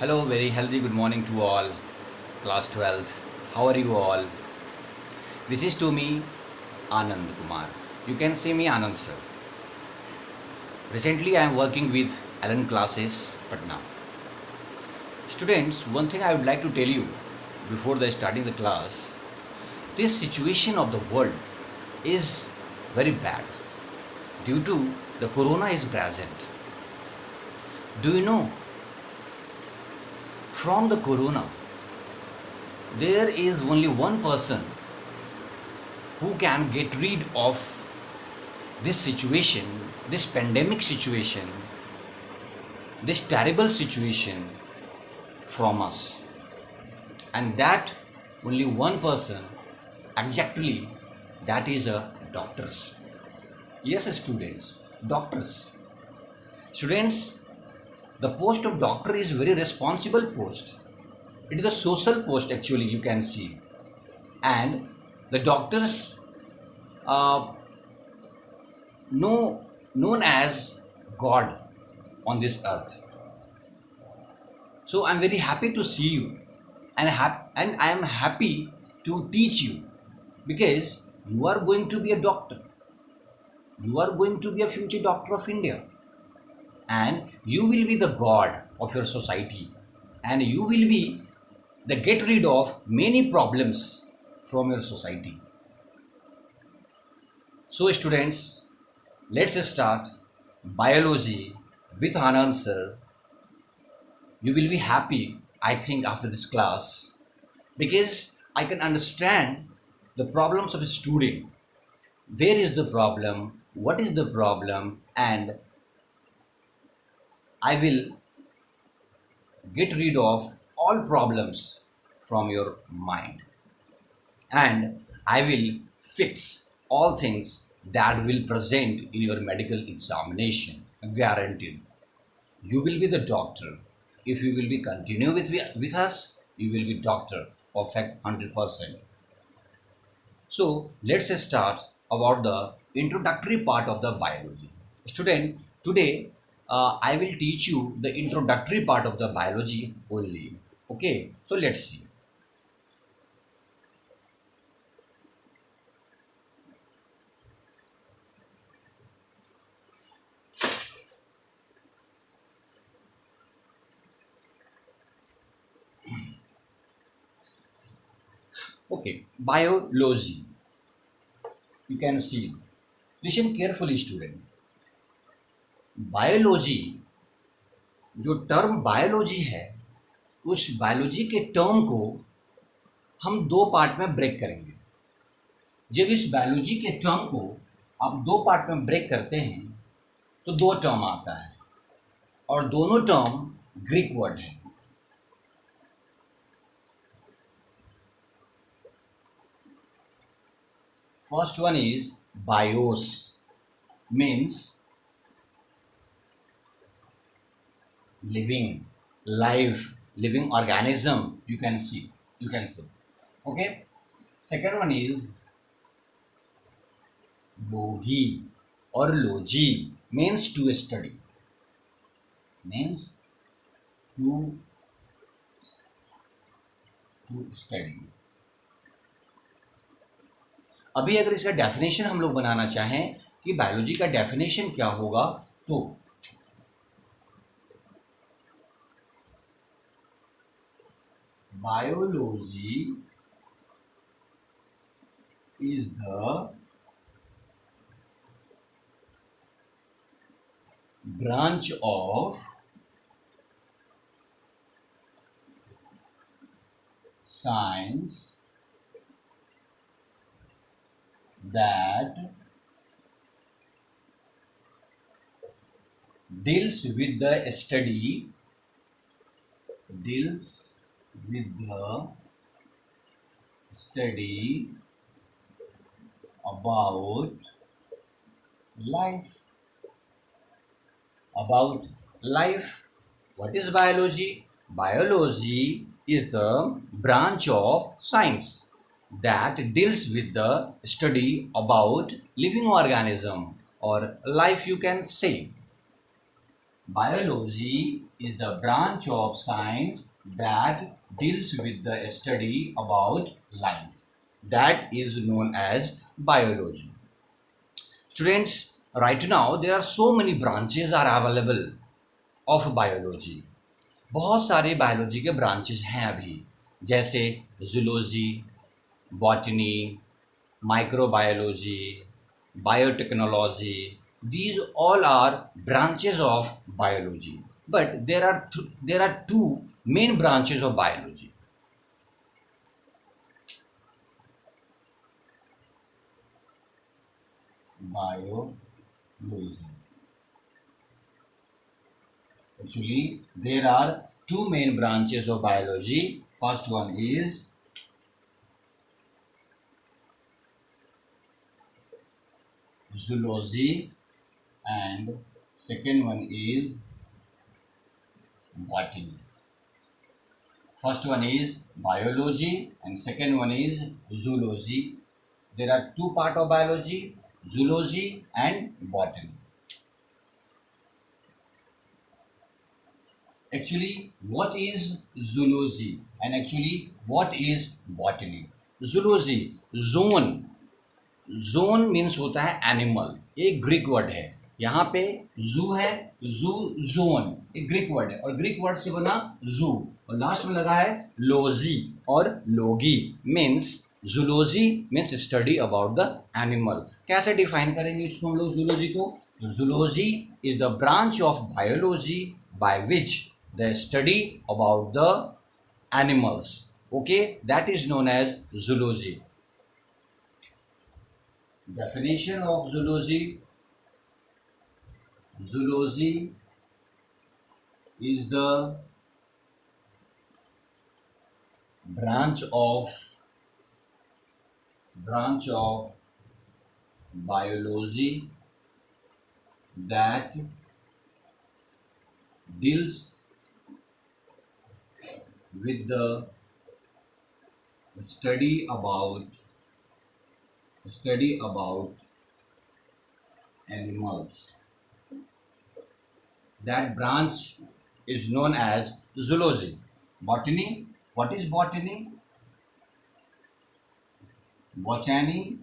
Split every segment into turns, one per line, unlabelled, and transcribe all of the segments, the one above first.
Hello, very healthy good morning to all, class 12th. How are you all? This is to me Anand Kumar. You can say me Anand sir. Recently, I am working with Allen classes, Patna. Students, one thing I would like to tell you before the starting the class, this situation of the world is very bad due to the corona is present. Do you know from the corona there is only one person who can get rid of this situation, this pandemic situation, this terrible situation from us. And that only one person, exactly, that is a doctors. Yes, students, doctors. Students, the post of doctor is very responsible post. It is a social post actually, you can see. And the doctors uh, known as God on this earth. So I'm very happy to see you, and I am happy to teach you because you are going to be a doctor. You are going to be a future doctor of India, and you will be the God of your society, and you will be the get rid of many problems from your society. So students, let's start biology with Anand sir. You will be happy, I think, after this class because I can understand the problems of a student. Where is the problem? What is the problem? And I will get rid of all problems from your mind. And I will fix all things that will present in your medical examination. Guaranteed. You will be the doctor. If you will be continue with us, you will be doctor. Perfect 100%. So let's start about the introductory part of the biology. Student, today I will teach you the introductory part of the biology only. Okay, so let's see. Okay, biology. You can see. Listen carefully, student. Biology, जो term biology है, उस biology के term को हम दो part में break करेंगे. जब इस बायोलॉजी के टर्म को आप दो पार्ट में ब्रेक करते हैं तो दो टर्म आता है और दोनों टर्म ग्रीक वर्ड है. First one is BIOS, means living, life, living organism, you can see, okay. Second one is logi or logi, means to study, means to study. अभी अगर इसका डेफिनेशन हम लोग बनाना चाहें कि बायोलॉजी का डेफिनेशन क्या होगा, तो biology is the branch of science that deals with the study about life. About life. What is biology? Biology is the branch of science that deals with the study about living organism or life, you can say. Biology is the branch of science that deals with the study about life. That is known as biology. Students, right now there are so many branches are available of biology. बहुत सारे biology के branches हैं अभी, जैसे zoology, botany, microbiology, biotechnology. These all are branches of biology, but there are two main branches of biology. Biology. Actually, there are two main branches of biology. First one is zoology and second one is botany. First one is biology and second one is zoology. There are two parts of biology, zoology and botany. Actually, what is zoology and actually what is botany? Zoology, zone means होता है animal, एक Greek word है. यहाँ पे जू है, जू, zone एक ग्रीक वर्ड है और ग्रीक वर्ड से बना जू और लास्ट में लगा है लोजी और लोगी. Means zoology means study about the animal. कैसे डिफाइन करेंगे इसको हम लोग जूलॉजी को? Zoology is the branch of biology by which the study about the animals. Okay, that is known as zoology. Definition of zoology. Zoology is the branch of biology that deals with the study about animals. That branch is known as zoology. Botany. What is botany? Botany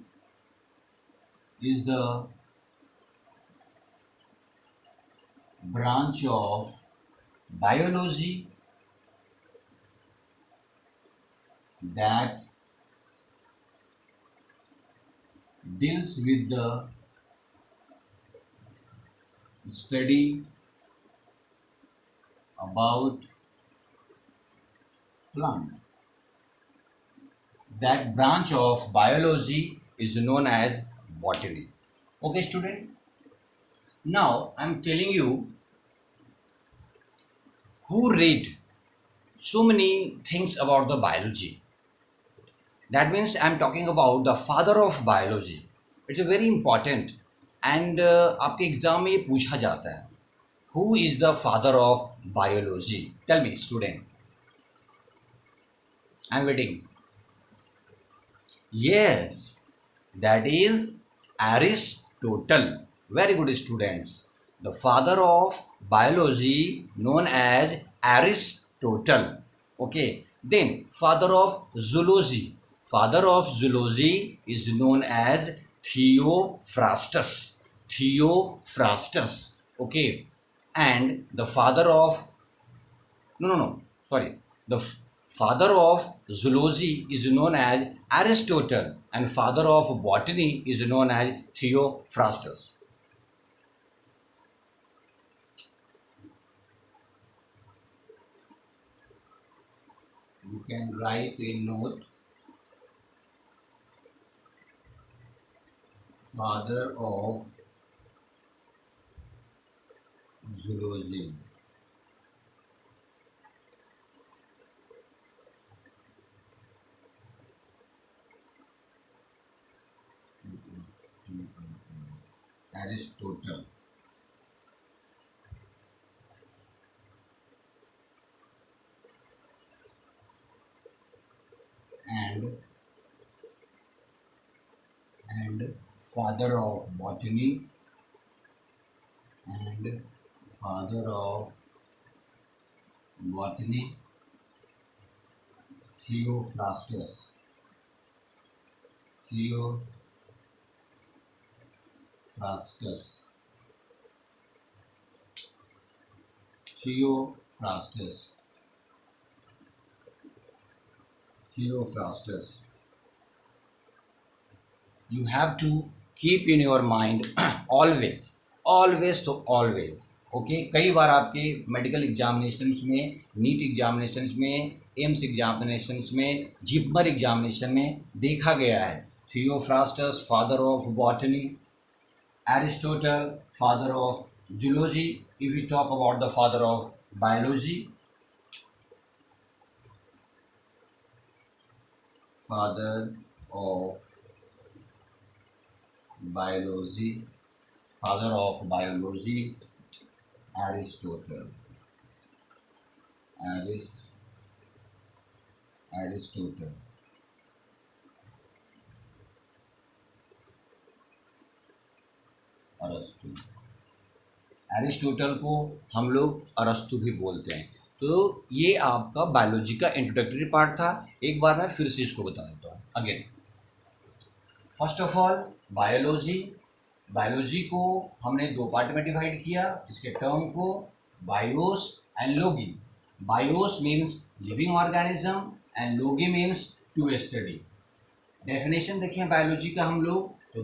is the branch of biology that deals with the study about plant. That branch of biology is known as botany. Okay, student. Now I am telling you who read so many things about the biology. That means I am talking about the father of biology. It's a very important and आपके exam में ये पूछा जाता है. Who is the father of biology? Tell me, student. I am waiting. Yes, that is Aristotle. Very good, students. The father of biology known as Aristotle. Okay. Then father of zoology. Father of zoology is known as Theophrastus. Theophrastus. Okay. And the father of sorry. The father of zoology is known as Aristotle and father of botany is known as Theophrastus. You can write a note. Father of zoology. Aristotle. And father of botany and father of botany, Theophrastus. Theophrastus. Theophrastus. Theophrastus. You have to keep in your mind always तो always. Okay कई बार आपके medical examinations में, NEET examinations में, AIIMS examinations में, JIPMER examination में देखा गया है Theophrastus father of botany, Aristotle father of zoology. If we talk about the father of biology, फादर ऑफ biology, father of biology, Aristotle. Aristotle. अरस्तु. एरिस्टोटल को हम लोग अरस्तु भी बोलते हैं. तो ये आपका बायोलॉजी का इंट्रोडक्टरी पार्ट था. एक बार मैं फिर से इसको बता देता हूँ again. First of all biology को हमने दो पार्ट में डिवाइड किया. इसके टर्म को बायोस एंड लोगी. BIOS means living organism and लोगी मीन्स टू स्टडी. डेफिनेशन देखें बायोलॉजी का हम लोग. तो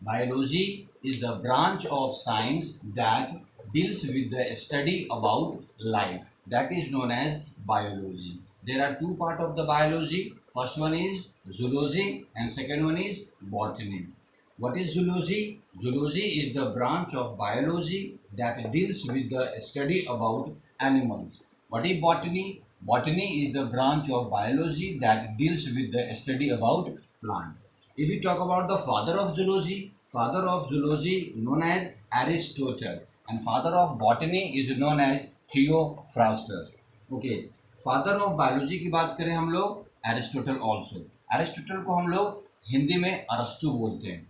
biology is the branch of science that deals with the study about life. That is known as biology. There are two parts of the biology. First one is zoology and second one is botany. What is zoology? Zoology is the branch of biology that deals with the study about animals. What is botany? Botany is the branch of biology that deals with the study about plant. If we talk about the father of zoology known as Aristotle, and father of botany is known as Theophrastus. Okay, father of biology की बात करें हम लोग, Aristotle also. Aristotle को हम लोग हिंदी में अरस्तु बोलते हैं.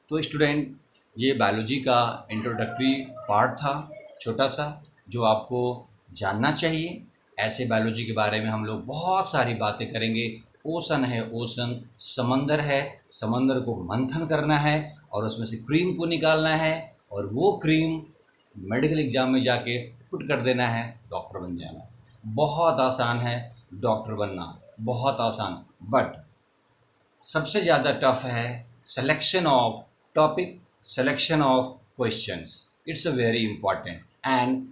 तो स्टूडेंट ये बायोलॉजी का इंट्रोडक्टरी पार्ट था छोटा सा, जो आपको जानना चाहिए. ऐसे बायोलॉजी के बारे में हम लोग बहुत सारी बातें करेंगे. ओशन है, ओशन समंदर है, समंदर को मंथन करना है और उसमें से क्रीम को निकालना है और वो क्रीम मेडिकल एग्जाम में जाके पुट कर देना है, डॉक्टर बन जाना. बहुत आसान है डॉक्टर बनना, बहुत आसान. बट सबसे ज़्यादा टफ है selection of topic, selection of questions. It's a very important and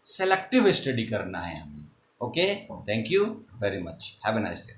selective study करना है हमें. Okay, thank you very much. Have a nice day.